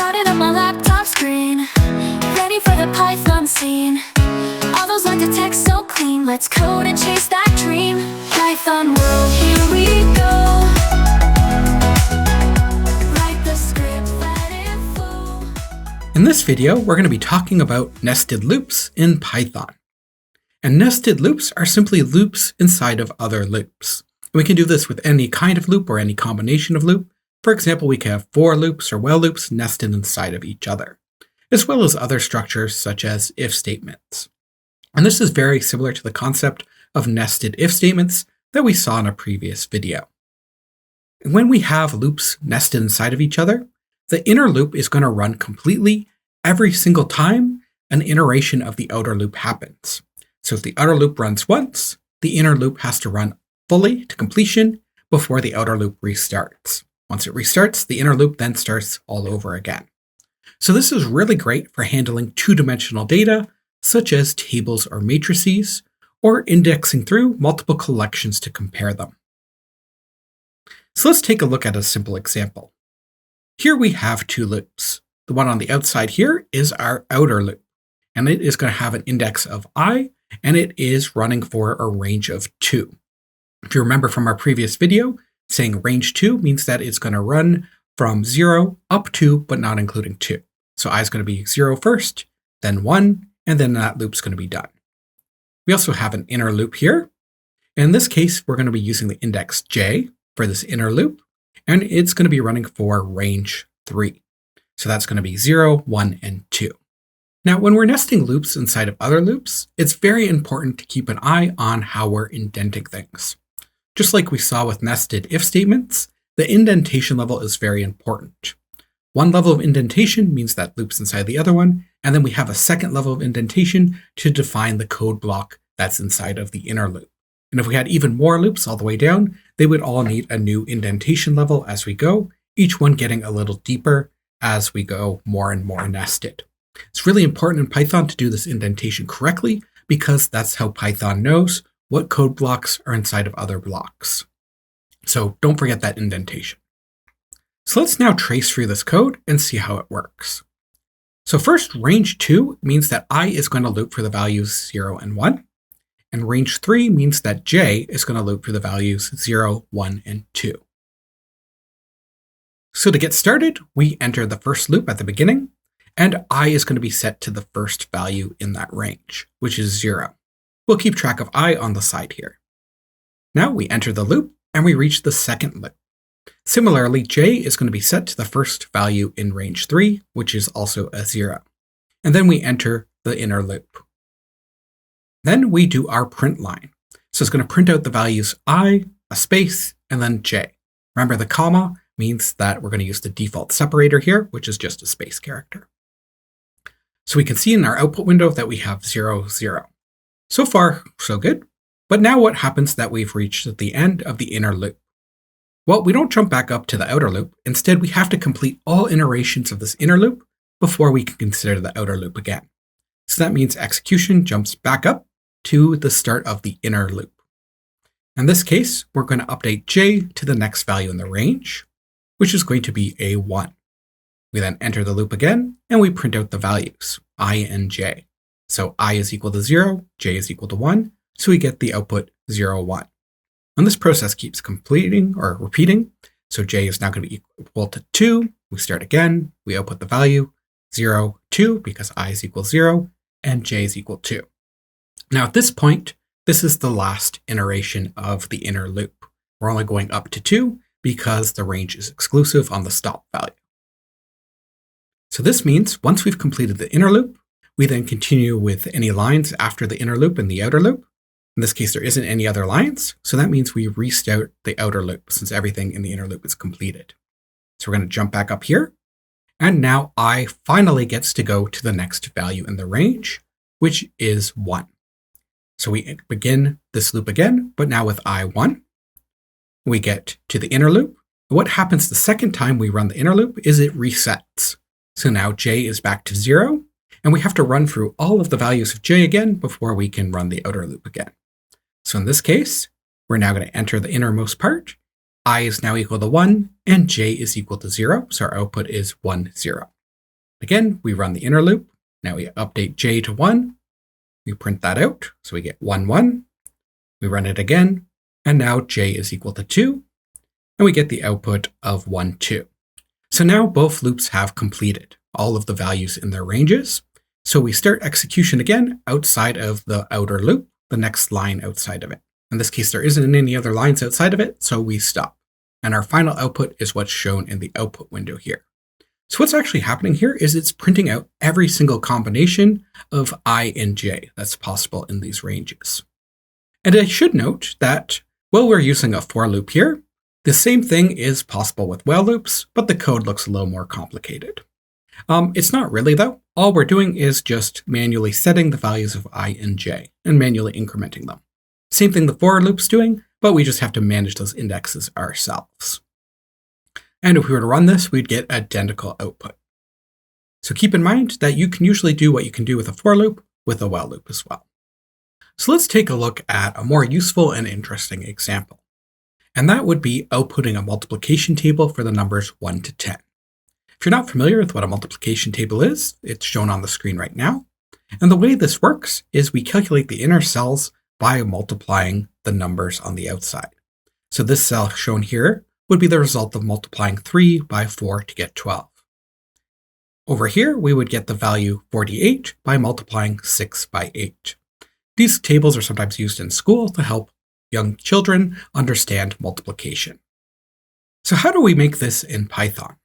started on my laptop screen, ready for the Python scene. All those lines of text so clean, let's code and chase that dream. Python world, here we go. Write the script, let it flow. In this video, we're going to be talking about nested loops in Python. And nested loops are simply loops inside of other loops. And we can do this with any kind of loop or any combination of loop. For example, we can have for loops or while loops nested inside of each other, as well as other structures such as if statements. And this is very similar to the concept of nested if statements that we saw in a previous video. When we have loops nested inside of each other, the inner loop is going to run completely every single time an iteration of the outer loop happens. So if the outer loop runs once, the inner loop has to run fully to completion before the outer loop restarts. Once it restarts, the inner loop then starts all over again. So this is really great for handling two-dimensional data, such as tables or matrices, or indexing through multiple collections to compare them. So let's take a look at a simple example. Here we have two loops. The one on the outside here is our outer loop, and it is going to have an index of I, and it is running for a range of 2. If you remember from our previous video, saying range 2 means that it's going to run from 0 up to, but not including 2. So I is going to be 0 first, then 1, and then that loop's going to be done. We also have an inner loop here. In this case, we're going to be using the index j for this inner loop, and it's going to be running for range 3. So that's going to be 0, 1, and 2. Now, when we're nesting loops inside of other loops, it's very important to keep an eye on how we're indenting things. Just like we saw with nested if statements, the indentation level is very important. One level of indentation means that loop's inside the other one, and then we have a second level of indentation to define the code block that's inside of the inner loop. And if we had even more loops all the way down, they would all need a new indentation level as we go, each one getting a little deeper as we go more and more nested. It's really important in Python to do this indentation correctly because that's how Python knows what code blocks are inside of other blocks. So don't forget that indentation. So let's now trace through this code and see how it works. So first, range 2 means that I is going to loop for the values 0 and 1. And range 3 means that j is going to loop for the values 0, 1, and 2. So to get started, we enter the first loop at the beginning, and I is going to be set to the first value in that range, which is 0. We'll keep track of I on the side here. Now we enter the loop, and we reach the second loop. Similarly, j is going to be set to the first value in range 3, which is also a 0. And then we enter the inner loop. Then we do our print line. So it's going to print out the values I, a space, and then j. Remember, the comma means that we're going to use the default separator here, which is just a space character. So we can see in our output window that we have 0, 0. So far, so good. But now what happens that we've reached the end of the inner loop? Well, we don't jump back up to the outer loop. Instead, we have to complete all iterations of this inner loop before we can consider the outer loop again. So that means execution jumps back up to the start of the inner loop. In this case, we're going to update j to the next value in the range, which is going to be a 1. We then enter the loop again, and we print out the values, I and j. So I is equal to 0, j is equal to 1, so we get the output 0, 1. And this process keeps completing or repeating, so j is now going to be equal to 2. We start again, we output the value 0, 2, because I is equal to 0, and j is equal to 2. Now at this point, this is the last iteration of the inner loop. We're only going up to 2 because the range is exclusive on the stop value. So this means once we've completed the inner loop, we then continue with any lines after the inner loop and the outer loop. In this case, there isn't any other lines, so that means we restart the outer loop since everything in the inner loop is completed. So we're going to jump back up here, and now I finally gets to go to the next value in the range, which is 1. So we begin this loop again, but now with I1. We get to the inner loop. What happens the second time we run the inner loop is it resets. So now j is back to 0, and we have to run through all of the values of j again before we can run the outer loop again. So in this case, we're now going to enter the innermost part. I is now equal to 1, and j is equal to 0, so our output is 1, 0. Again, we run the inner loop. Now we update j to 1. We print that out, so we get 1, 1. We run it again, and now j is equal to 2, and we get the output of 1, 2. So now both loops have completed all of the values in their ranges. So we start execution again outside of the outer loop, the next line outside of it. In this case, there isn't any other lines outside of it, so we stop. And our final output is what's shown in the output window here. So what's actually happening here is it's printing out every single combination of I and j that's possible in these ranges. And I should note that while we're using a for loop here, the same thing is possible with while loops, but the code looks a little more complicated. It's not really though. All we're doing is just manually setting the values of I and j and manually incrementing them. Same thing the for loop's doing, but we just have to manage those indexes ourselves. And if we were to run this, we'd get identical output. So keep in mind that you can usually do what you can do with a for loop with a while loop as well. So let's take a look at a more useful and interesting example. And that would be outputting a multiplication table for the numbers 1 to 10. If you're not familiar with what a multiplication table is, it's shown on the screen right now. And the way this works is we calculate the inner cells by multiplying the numbers on the outside. So this cell shown here would be the result of multiplying 3 by 4 to get 12. Over here, we would get the value 48 by multiplying 6 by 8. These tables are sometimes used in school to help young children understand multiplication. So how do we make this in Python?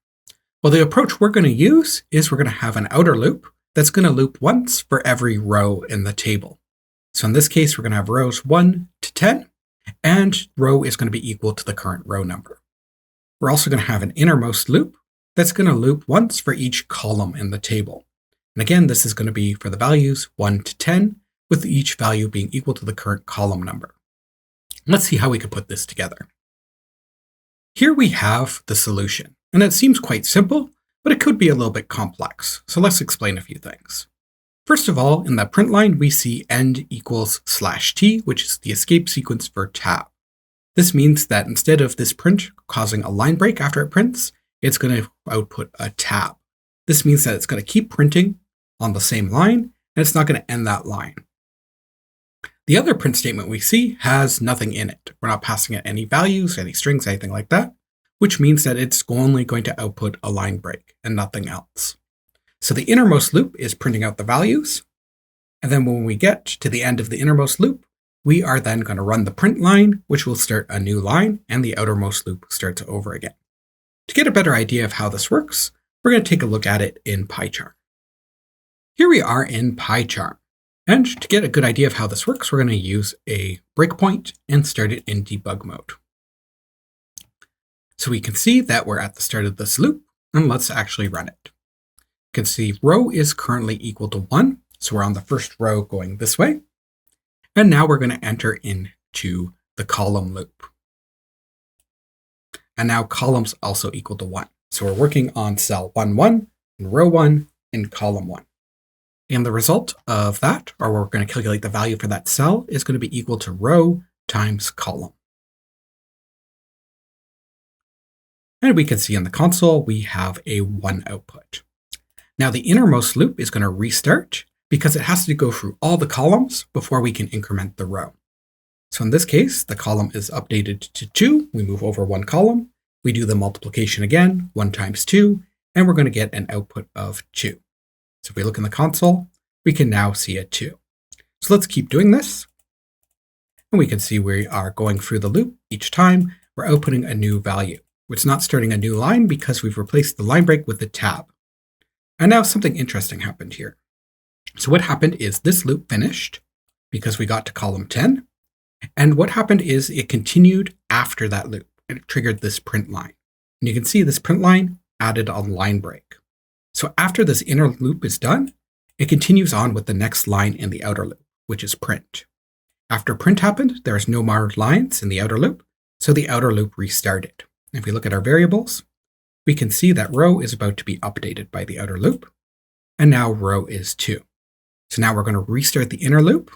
Well, the approach we're going to use is we're going to have an outer loop that's going to loop once for every row in the table. So in this case, we're going to have rows 1 to 10, and row is going to be equal to the current row number. We're also going to have an innermost loop that's going to loop once for each column in the table. And again, this is going to be for the values 1 to 10, with each value being equal to the current column number. Let's see how we could put this together. Here we have the solution, and it seems quite simple, but it could be a little bit complex. So let's explain a few things. First of all, in the print line, we see end equals /t, which is the escape sequence for tab. This means that instead of this print causing a line break after it prints, it's going to output a tab. This means that it's going to keep printing on the same line, and it's not going to end that line. The other print statement we see has nothing in it. We're not passing it any values, any strings, anything like that, which means that it's only going to output a line break and nothing else. So the innermost loop is printing out the values. And then when we get to the end of the innermost loop, we are then going to run the print line, which will start a new line, and the outermost loop starts over again. To get a better idea of how this works, we're going to take a look at it in PyCharm. Here we are in PyCharm. And to get a good idea of how this works, we're going to use a breakpoint and start it in debug mode. So we can see that we're at the start of this loop, and let's actually run it. You can see row is currently equal to 1, so we're on the first row going this way. And now we're going to enter into the column loop. And now columns also equal to 1. So we're working on cell 1, 1, and row 1, and column 1. And the result of that, or we're going to calculate the value for that cell, is going to be equal to row times column. And we can see in the console, we have a 1 output. Now the innermost loop is going to restart because it has to go through all the columns before we can increment the row. So in this case, the column is updated to 2. We move over 1 column. We do the multiplication again, 1 times 2, and we're going to get an output of 2. So if we look in the console, we can now see a 2. So let's keep doing this. And we can see we are going through the loop. Each time we're outputting a new value. It's not starting a new line because we've replaced the line break with the tab. And now something interesting happened here. So what happened is this loop finished because we got to column 10. And what happened is it continued after that loop, and it triggered this print line. And you can see this print line added a line break. So after this inner loop is done, it continues on with the next line in the outer loop, which is print. After print happened, there is no more lines in the outer loop, so the outer loop restarted. If we look at our variables, we can see that row is about to be updated by the outer loop, and now row is 2. So now we're going to restart the inner loop,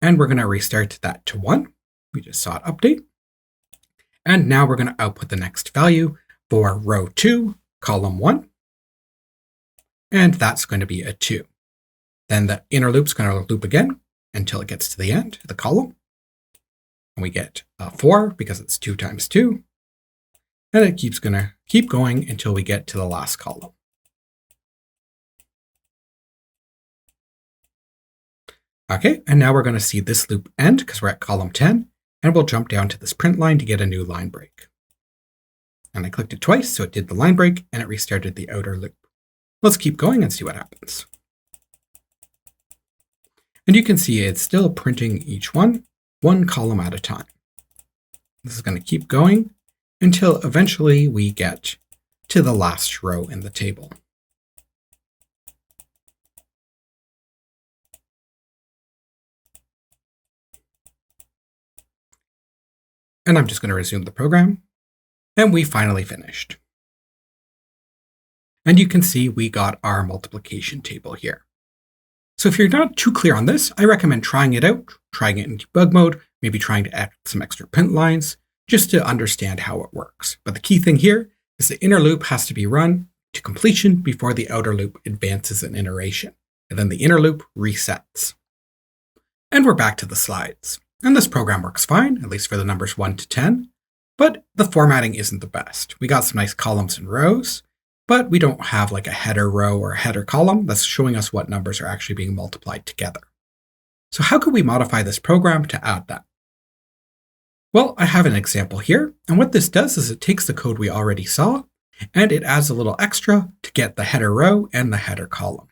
and we're going to restart that to 1. We just saw it update. And now we're going to output the next value for row 2, column 1. and that's going to be a 2. Then the inner loop's going to loop again until it gets to the end of the column. And we get a 4 because it's 2 times 2. And it keeps going to keep going until we get to the last column. Okay, and now we're going to see this loop end because we're at column 10, and we'll jump down to this print line to get a new line break. And I clicked it twice, so it did the line break, and it restarted the outer loop. Let's keep going and see what happens. And you can see it's still printing each one column at a time. This is going to keep going until eventually we get to the last row in the table. And I'm just going to resume the program. And we finally finished. And you can see we got our multiplication table here. So if you're not too clear on this, I recommend trying it out, trying it in debug mode, maybe trying to add some extra print lines, just to understand how it works. But the key thing here is the inner loop has to be run to completion before the outer loop advances an iteration. And then the inner loop resets. And we're back to the slides. And this program works fine, at least for the numbers 1 to 10. But the formatting isn't the best. We got some nice columns and rows, but we don't have like a header row or a header column that's showing us what numbers are actually being multiplied together. So how could we modify this program to add that? Well, I have an example here, and what this does is it takes the code we already saw, and it adds a little extra to get the header row and the header column.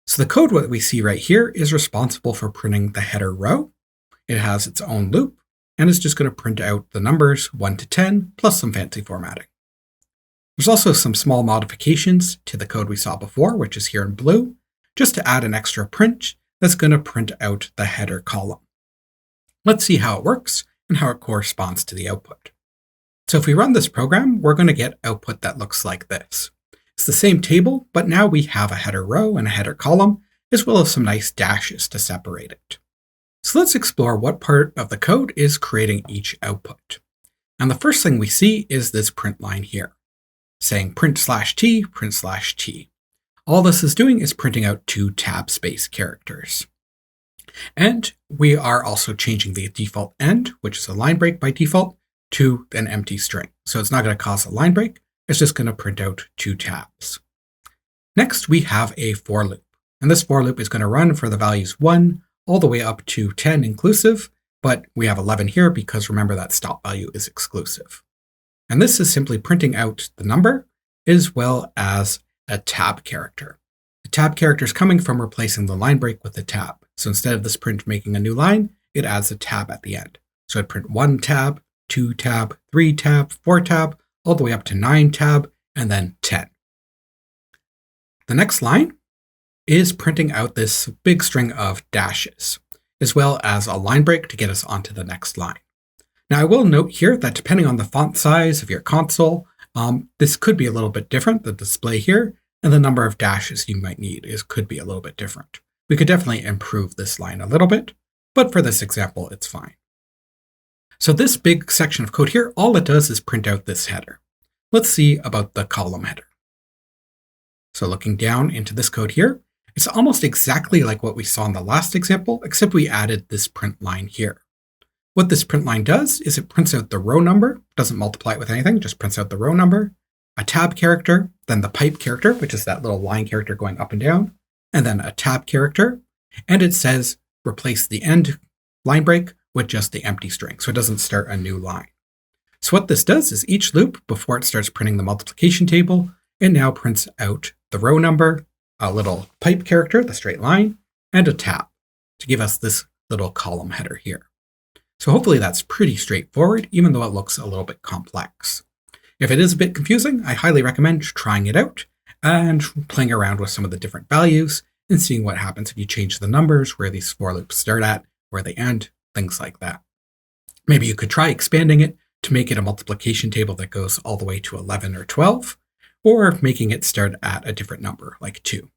So the code what we see right here is responsible for printing the header row. It has its own loop, and it's just going to print out the numbers 1 to 10, plus some fancy formatting. There's also some small modifications to the code we saw before, which is here in blue, just to add an extra print that's going to print out the header column. Let's see how it works and how it corresponds to the output. So if we run this program, we're going to get output that looks like this. It's the same table, but now we have a header row and a header column, as well as some nice dashes to separate it. So let's explore what part of the code is creating each output. And the first thing we see is this print line here, saying print/t, print/t. All this is doing is printing out 2 tab space characters. And we are also changing the default end, which is a line break by default, to an empty string. So it's not going to cause a line break, it's just going to print out 2 tabs. Next, we have a for loop. And this for loop is going to run for the values 1 all the way up to 10 inclusive, but we have 11 here because remember that stop value is exclusive. And this is simply printing out the number as well as a tab character. The tab character is coming from replacing the line break with a tab. So instead of this print making a new line, it adds a tab at the end. So it'd print 1 tab, 2 tab, 3 tab, 4 tab, all the way up to 9 tab, and then 10. The next line is printing out this big string of dashes, as well as a line break to get us onto the next line. Now I will note here that depending on the font size of your console, this could be a little bit different, the display here, and the number of dashes you might need could be a little bit different. We could definitely improve this line a little bit, but for this example, it's fine. So this big section of code here, all it does is print out this header. Let's see about the column header. So looking down into this code here, it's almost exactly like what we saw in the last example, except we added this print line here. What this print line does is it prints out the row number, doesn't multiply it with anything, just prints out the row number, a tab character, then the pipe character, which is that little line character going up and down, and then a tab character, and it says replace the end line break with just the empty string, so it doesn't start a new line. So what this does is each loop, before it starts printing the multiplication table, it now prints out the row number, a little pipe character, the straight line, and a tab to give us this little column header here. So hopefully that's pretty straightforward, even though it looks a little bit complex. If it is a bit confusing, I highly recommend trying it out and playing around with some of the different values and seeing what happens if you change the numbers, where these for loops start at, where they end, things like that. Maybe you could try expanding it to make it a multiplication table that goes all the way to 11 or 12, or making it start at a different number, like 2.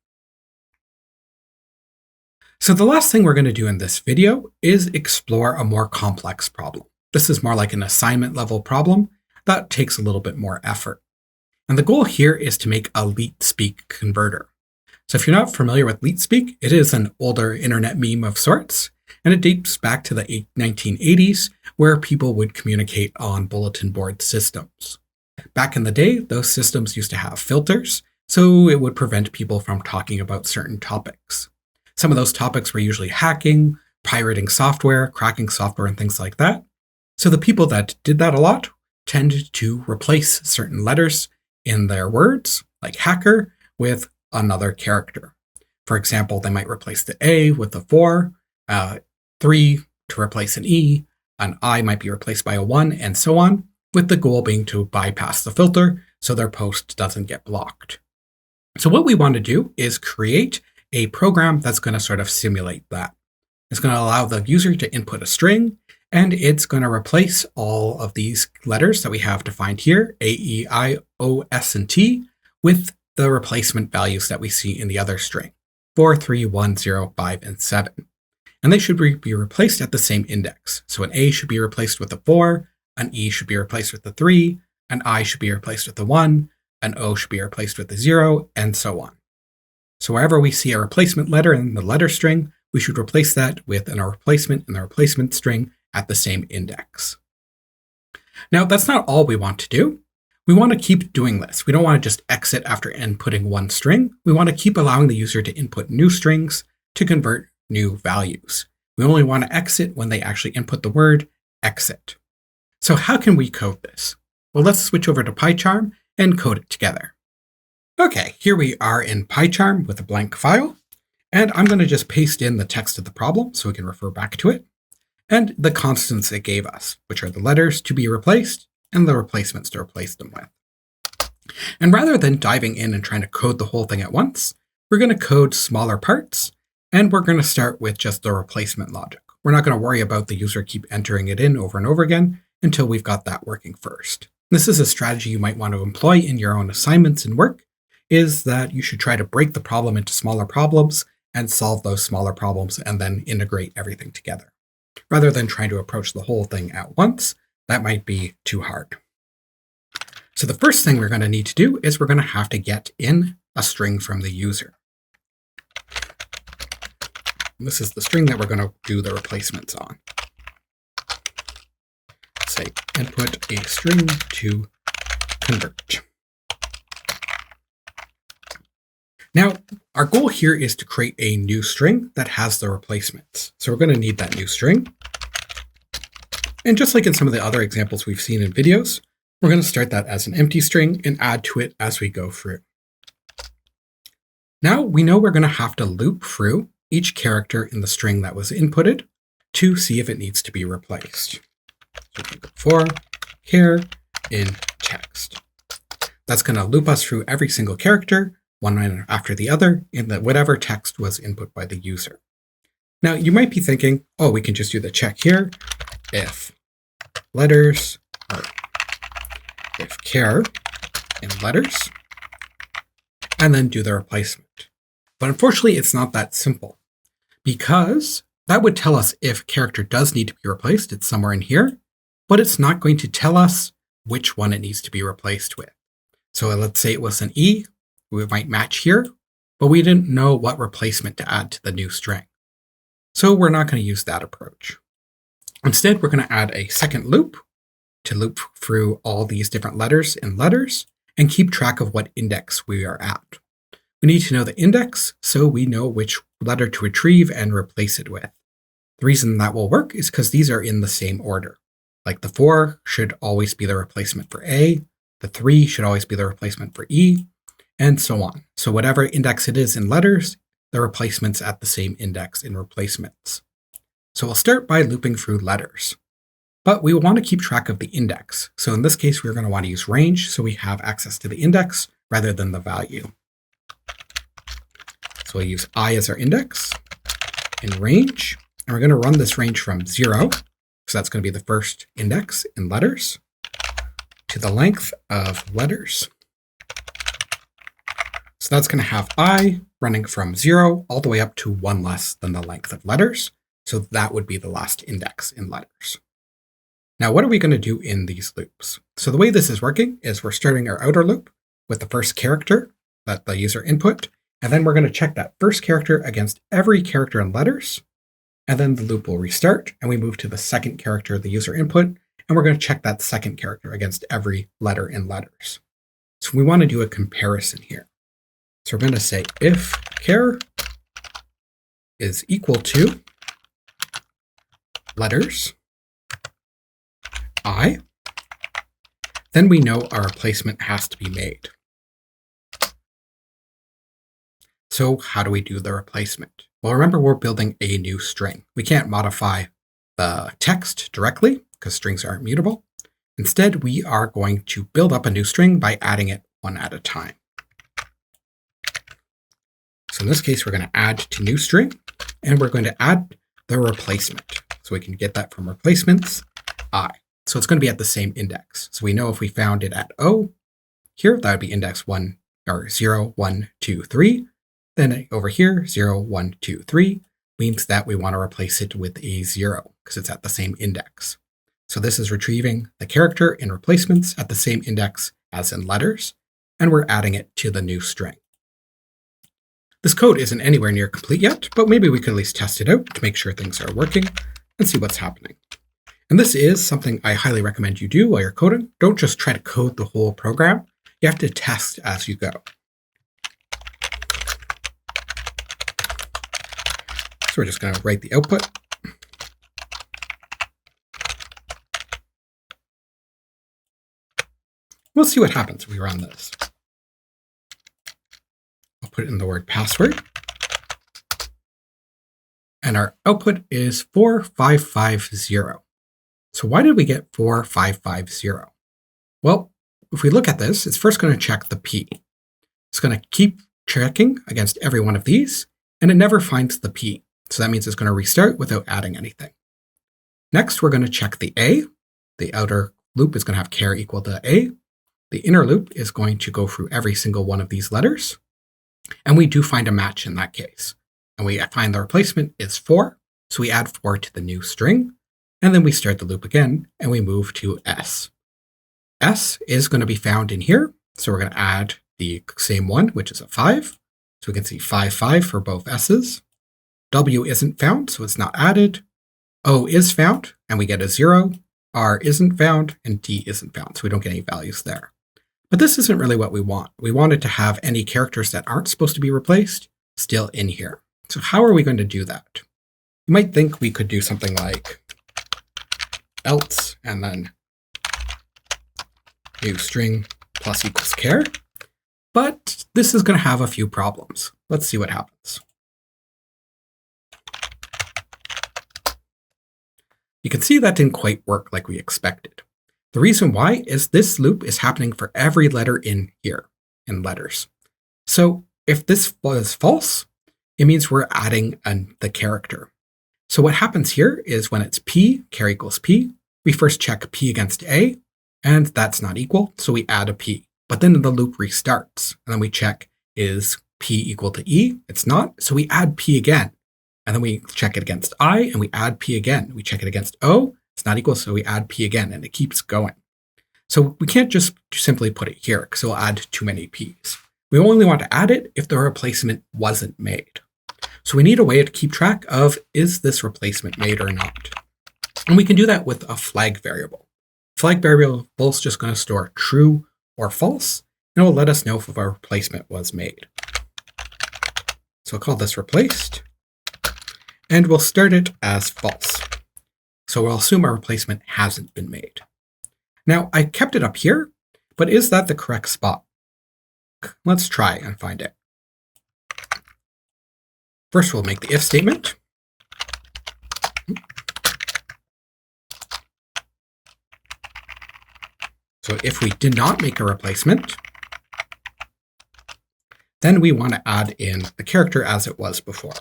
So the last thing we're going to do in this video is explore a more complex problem. This is more like an assignment level problem that takes a little bit more effort. And the goal here is to make a LeetSpeak converter. So if you're not familiar with LeetSpeak, it is an older internet meme of sorts, and it dates back to the 1980s, where people would communicate on bulletin board systems. Back in the day, those systems used to have filters, so it would prevent people from talking about certain topics. Some of those topics were usually hacking, pirating software, cracking software, and things like that. So the people that did that a lot tended to replace certain letters in their words, like hacker, with another character. For example, they might replace the A with the 4, 3 to replace an E, an I might be replaced by a 1, and so on, with the goal being to bypass the filter so their post doesn't get blocked. So what we want to do is create a program that's going to sort of simulate that. It's going to allow the user to input a string, and it's going to replace all of these letters that we have defined here, A, E, I, O, S, and T, with the replacement values that we see in the other string, 4, 3, 1, 0, 5, and 7. And they should be replaced at the same index. So an A should be replaced with a 4, an E should be replaced with a 3, an I should be replaced with a 1, an O should be replaced with a 0, and so on. So wherever we see a replacement letter in the letter string, we should replace that with a replacement in the replacement string at the same index. Now, that's not all we want to do. We want to keep doing this. We don't want to just exit after inputting one string. We want to keep allowing the user to input new strings to convert new values. We only want to exit when they actually input the word exit. So how can we code this? Well, let's switch over to PyCharm and code it together. Okay, here we are in PyCharm with a blank file, and I'm going to just paste in the text of the problem so we can refer back to it, and the constants it gave us, which are the letters to be replaced and the replacements to replace them with. And rather than diving in and trying to code the whole thing at once, we're going to code smaller parts, and we're going to start with just the replacement logic. We're not going to worry about the user keep entering it in over and over again until we've got that working first. This is a strategy you might want to employ in your own assignments and work, is that you should try to break the problem into smaller problems and solve those smaller problems and then integrate everything together. Rather than trying to approach the whole thing at once, that might be too hard. So the first thing we're going to need to do is we're going to have to get in a string from the user. This is the string that we're going to do the replacements on. Say input a string to convert. Now, our goal here is to create a new string that has the replacements. So we're going to need that new string. And just like in some of the other examples we've seen in videos, we're going to start that as an empty string and add to it as we go through. Now we know we're going to have to loop through each character in the string that was inputted to see if it needs to be replaced. So we can go for char in text. That's going to loop us through every single character, one after the other, in whatever text was input by the user. Now you might be thinking, oh, we can just do the check here. If letters, or if char in letters, and then do the replacement. But unfortunately, it's not that simple, because that would tell us if character does need to be replaced. It's somewhere in here, but it's not going to tell us which one it needs to be replaced with. So let's say it was an E, we might match here, but we didn't know what replacement to add to the new string. So we're not going to use that approach. Instead, we're going to add a second loop to loop through all these different letters in letters and keep track of what index we are at. We need to know the index so we know which letter to retrieve and replace it with. The reason that will work is because these are in the same order. Like the 4 should always be the replacement for A, the 3 should always be the replacement for E, and so on. So whatever index it is in letters, the replacement's at the same index in replacements. So we'll start by looping through letters. But we want to keep track of the index. So in this case, we're going to want to use range so we have access to the index rather than the value. So we'll use I as our index in range. And we're going to run this range from 0, so that's going to be the first index in letters, to the length of letters. So that's going to have I running from 0 all the way up to 1 less than the length of letters. So that would be the last index in letters. Now, what are we going to do in these loops? So the way this is working is we're starting our outer loop with the first character that the user input, and then we're going to check that first character against every character in letters, and then the loop will restart, and we move to the second character the user input, and we're going to check that second character against every letter in letters. So we want to do a comparison here. So we're going to say if char is equal to letters I, then we know our replacement has to be made. So how do we do the replacement? Well, remember, we're building a new string. We can't modify the text directly because strings aren't mutable. Instead, we are going to build up a new string by adding it one at a time. So in this case, we're going to add to new string, and we're going to add the replacement. So we can get that from replacements I. So it's going to be at the same index. So we know if we found it at O here, that would be index 1 or 0, 1, 2, 3. Then over here, 0, 1, 2, 3 means that we want to replace it with a 0 because it's at the same index. So this is retrieving the character in replacements at the same index as in letters, and we're adding it to the new string. This code isn't anywhere near complete yet, but maybe we could at least test it out to make sure things are working and see what's happening. And this is something I highly recommend you do while you're coding. Don't just try to code the whole program. You have to test as you go. So we're just going to write the output. We'll see what happens if we run this. I'll put in the word password. And our output is 4550. So why did we get 4550? Well, if we look at this, it's first going to check the P. It's going to keep checking against every one of these, and it never finds the P. So that means it's going to restart without adding anything. Next, we're going to check the A. The outer loop is going to have char equal to A. The inner loop is going to go through every single one of these letters. And we do find a match in that case. And we find the replacement is 4. So we add 4 to the new string. And then we start the loop again, and we move to S. S is going to be found in here. So we're going to add the same one, which is a 5. So we can see 5, 5 for both S's. W isn't found, so it's not added. O is found, and we get a 0. R isn't found, and D isn't found, so we don't get any values there. But this isn't really what we want. We wanted to have any characters that aren't supposed to be replaced still in here. So how are we going to do that? You might think we could do something like else, and then new string plus equals char. But this is going to have a few problems. Let's see what happens. You can see that didn't quite work like we expected. The reason why is this loop is happening for every letter in here, in letters. So if this was false, it means we're adding the character. So what happens here is when it's P, char equals P, we first check P against A, and that's not equal, so we add a P. But then the loop restarts, and then we check, is P equal to E? It's not, so we add P again. And then we check it against I, and we add P again. We check it against O, it's not equal, so we add P again, and it keeps going. So we can't just simply put it here, because we'll add too many Ps. We only want to add it if the replacement wasn't made. So we need a way to keep track of, is this replacement made or not? And we can do that with a flag variable. Flag variable is just going to store true or false, and it will let us know if our replacement was made. So I'll call this replaced, and we'll start it as false. So we'll assume our replacement hasn't been made. Now, I kept it up here, but is that the correct spot? Let's try and find it. First, we'll make the if statement. So if we did not make a replacement, then we want to add in the character as it was before.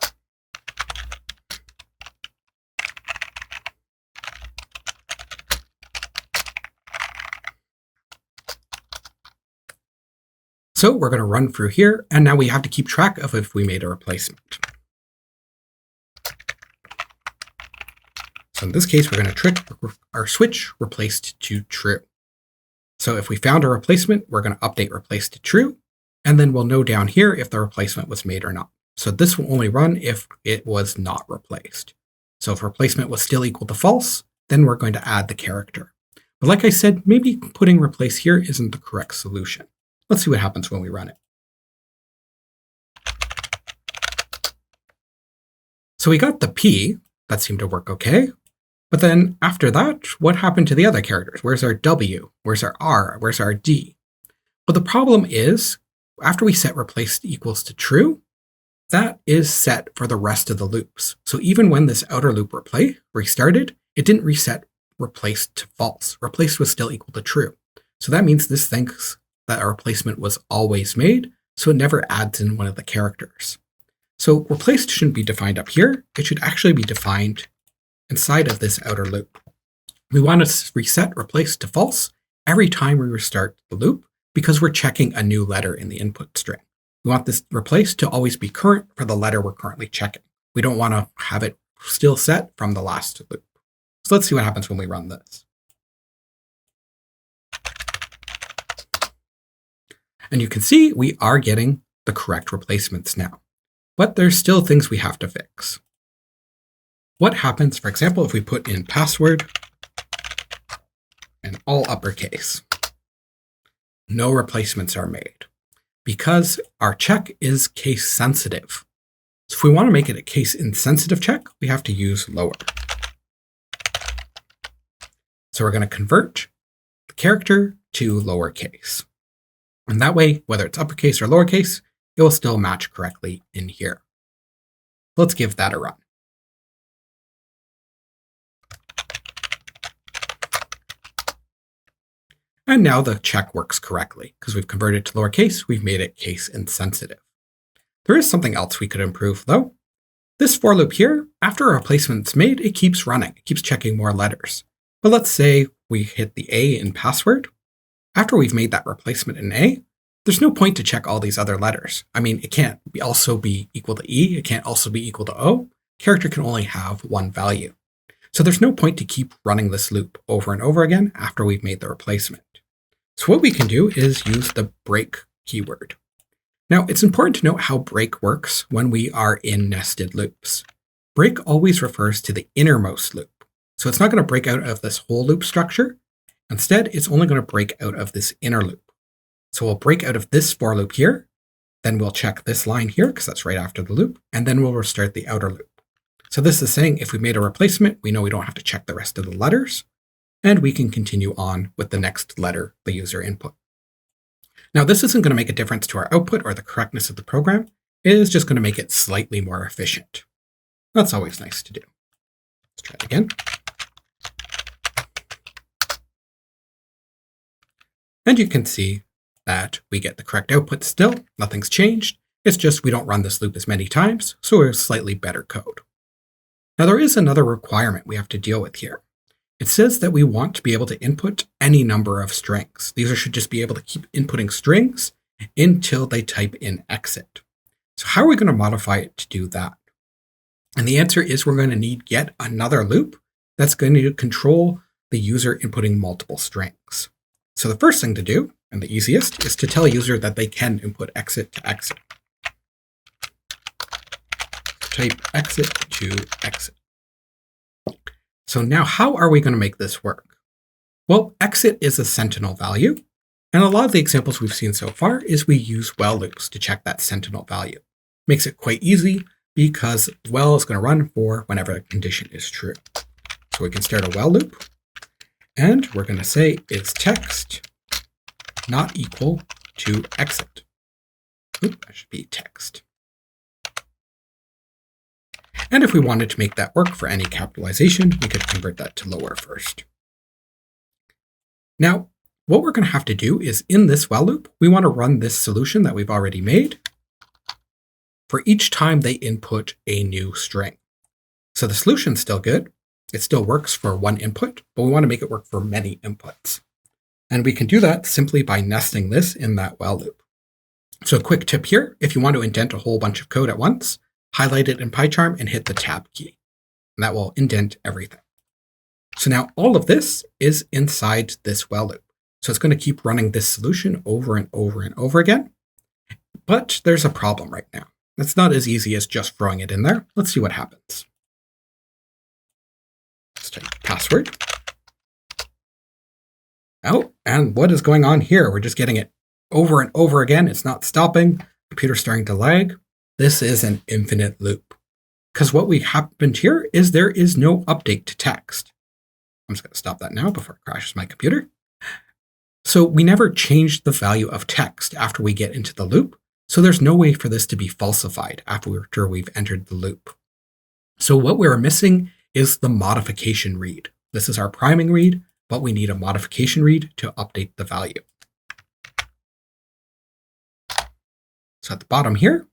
So we're going to run through here, and now we have to keep track of if we made a replacement. So in this case, we're going to trick our switch replaced to true. So if we found a replacement, we're going to update replace to true, and then we'll know down here if the replacement was made or not. So this will only run if it was not replaced. So if replacement was still equal to false, then we're going to add the character. But like I said, maybe putting replace here isn't the correct solution. Let's see what happens when we run it. So we got the P, that seemed to work okay. But then after that, what happened to the other characters? Where's our W? Where's our R? Where's our D? Well, the problem is, after we set replace equals to true, that is set for the rest of the loops. So even when this outer loop restarted, it didn't reset replace to false. Replace was still equal to true. So that means this thinks that a replacement was always made, so it never adds in one of the characters. So replaced shouldn't be defined up here. It should actually be defined inside of this outer loop. We want to reset replace to false every time we restart the loop because we're checking a new letter in the input string. We want this replace to always be current for the letter we're currently checking. We don't want to have it still set from the last loop. So let's see what happens when we run this. And you can see we are getting the correct replacements now. But there's still things we have to fix. What happens, for example, if we put in password and all uppercase? No replacements are made because our check is case sensitive. So if we want to make it a case insensitive check, we have to use lower. So we're going to convert the character to lowercase. And that way, whether it's uppercase or lowercase, it will still match correctly in here. Let's give that a run. And now the check works correctly. Because we've converted it to lowercase, we've made it case insensitive. There is something else we could improve though. This for loop here, after a replacement's made, it keeps running. It keeps checking more letters. But let's say we hit the A in password. After we've made that replacement in A, there's no point to check all these other letters. I mean, it can't also be equal to E. It can't also be equal to O. Character can only have one value. So there's no point to keep running this loop over and over again after we've made the replacement. So what we can do is use the break keyword. Now, it's important to note how break works when we are in nested loops. Break always refers to the innermost loop. So it's not going to break out of this whole loop structure. Instead, it's only going to break out of this inner loop. So we'll break out of this for loop here, then we'll check this line here because that's right after the loop, and then we'll restart the outer loop. So this is saying if we made a replacement, we know we don't have to check the rest of the letters, and we can continue on with the next letter the user input. Now this isn't going to make a difference to our output or the correctness of the program. It is just going to make it slightly more efficient. That's always nice to do. Let's try it again. And you can see that we get the correct output still. Nothing's changed. It's just we don't run this loop as many times, so we have slightly better code. Now there is another requirement we have to deal with here. It says that we want to be able to input any number of strings. These should just be able to keep inputting strings until they type in exit. So how are we going to modify it to do that? And the answer is we're going to need yet another loop that's going to control the user inputting multiple strings. So the first thing to do, and the easiest, is to tell a user that they can input exit to exit. Type exit to exit. So now how are we going to make this work? Well, exit is a sentinel value, and a lot of the examples we've seen so far is we use while loops to check that sentinel value. Makes it quite easy because while is going to run for whenever a condition is true. So we can start a while loop, and we're going to say is text not equal to exit. Oop, that should be text. And if we wanted to make that work for any capitalization, we could convert that to lower first. Now, what we're going to have to do is in this while loop, we want to run this solution that we've already made for each time they input a new string. So the solution's still good. It still works for one input, but we want to make it work for many inputs. And we can do that simply by nesting this in that while loop. So a quick tip here, if you want to indent a whole bunch of code at once, highlight it in PyCharm and hit the tab key. And that will indent everything. So now all of this is inside this while loop. So it's going to keep running this solution over and over and over again. But there's a problem right now. It's not as easy as just throwing it in there. Let's see what happens. Let's type password. Oh, and what is going on here? We're just getting it over and over again. It's not stopping. Computer's starting to lag. This is an infinite loop. Because what we happened here is there is no update to text. I'm just going to stop that now before it crashes my computer. So we never changed the value of text after we get into the loop. So there's no way for this to be falsified after we've entered the loop. So what we're missing is the modification read. This is our priming read, but we need a modification read to update the value. So at the bottom here,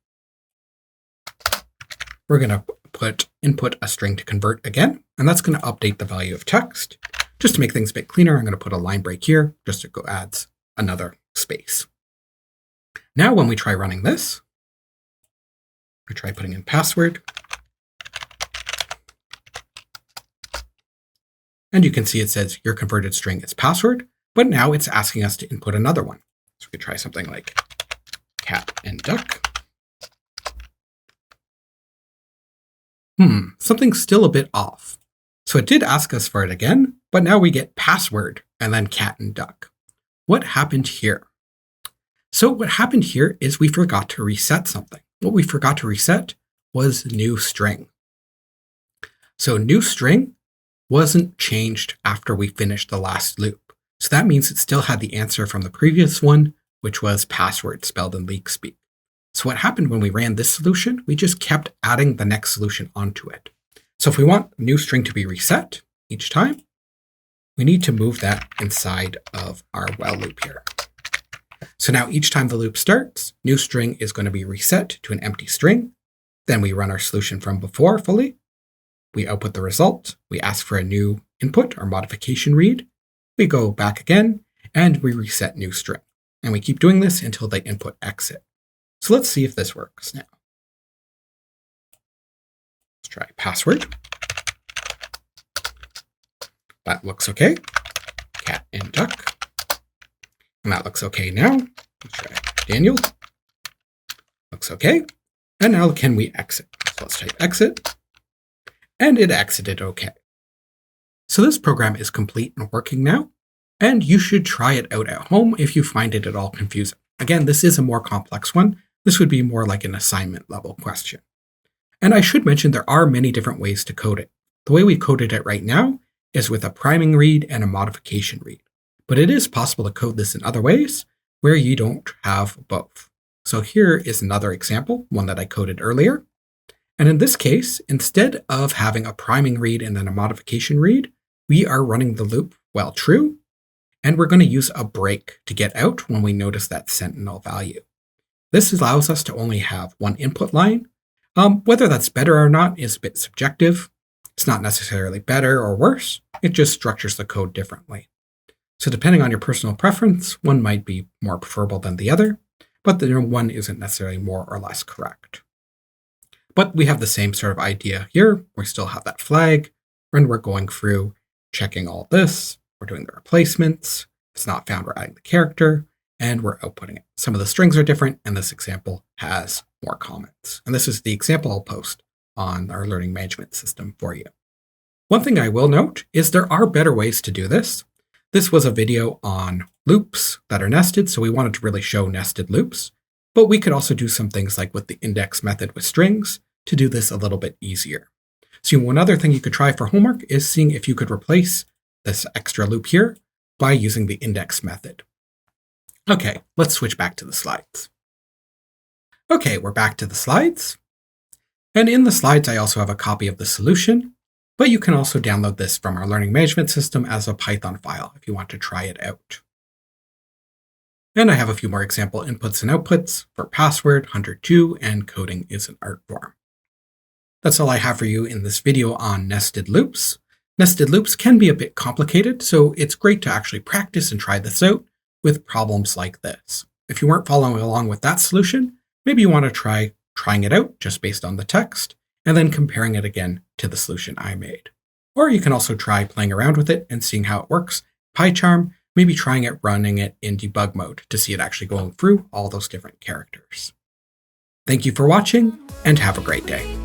we're going to input a string to convert again, and that's going to update the value of text. Just to make things a bit cleaner, I'm going to put a line break here just to go add another space. Now when we try running this, we try putting in password. And you can see it says your converted string is password, but now it's asking us to input another one. So we could try something like cat and duck. Something's still a bit off. So it did ask us for it again, but now we get password and then cat and duck. What happened here? So what happened here is we forgot to reset something. What we forgot to reset was new string. So new string wasn't changed after we finished the last loop. So that means it still had the answer from the previous one, which was password spelled in leak speak. So what happened when we ran this solution, we just kept adding the next solution onto it. So if we want new string to be reset each time, we need to move that inside of our while loop here. So now each time the loop starts, new string is going to be reset to an empty string. Then we run our solution from before fully. We output the result. We ask for a new input or modification read. We go back again and we reset new string. And we keep doing this until the input exit. So let's see if this works now. Let's try password. That looks okay. Cat and duck. And that looks okay now. Let's try Daniel. Looks okay. And now can we exit? So let's type exit. And it exited okay. So this program is complete and working now. And you should try it out at home if you find it at all confusing. Again, this is a more complex one. This would be more like an assignment level question. And I should mention there are many different ways to code it. The way we coded it right now is with a priming read and a modification read. But it is possible to code this in other ways where you don't have both. So here is another example, one that I coded earlier. And in this case, instead of having a priming read and then a modification read, we are running the loop while true. And we're going to use a break to get out when we notice that sentinel value. This allows us to only have one input line. Whether that's better or not is a bit subjective. It's not necessarily better or worse. It just structures the code differently. So depending on your personal preference, one might be more preferable than the other, but the one isn't necessarily more or less correct. But we have the same sort of idea here. We still have that flag, and we're going through checking all this. We're doing the replacements. If it's not found, we're adding the character, and we're outputting it. Some of the strings are different, and this example has more comments. And this is the example I'll post on our learning management system for you. One thing I will note is there are better ways to do this. This was a video on loops that are nested, so we wanted to really show nested loops. But we could also do some things like with the index method with strings to do this a little bit easier. So one other thing you could try for homework is seeing if you could replace this extra loop here by using the index method. Okay, let's switch back to the slides. Okay, we're back to the slides. And in the slides, I also have a copy of the solution, but you can also download this from our learning management system as a Python file if you want to try it out. And I have a few more example inputs and outputs for password, 102, and coding is an art form. That's all I have for you in this video on nested loops. Nested loops can be a bit complicated, so it's great to actually practice and try this out with problems like this. If you weren't following along with that solution, maybe you want to try trying it out just based on the text, and then comparing it again to the solution I made. Or you can also try playing around with it and seeing how it works. PyCharm, maybe trying it, running it in debug mode to see it actually going through all those different characters. Thank you for watching, and have a great day.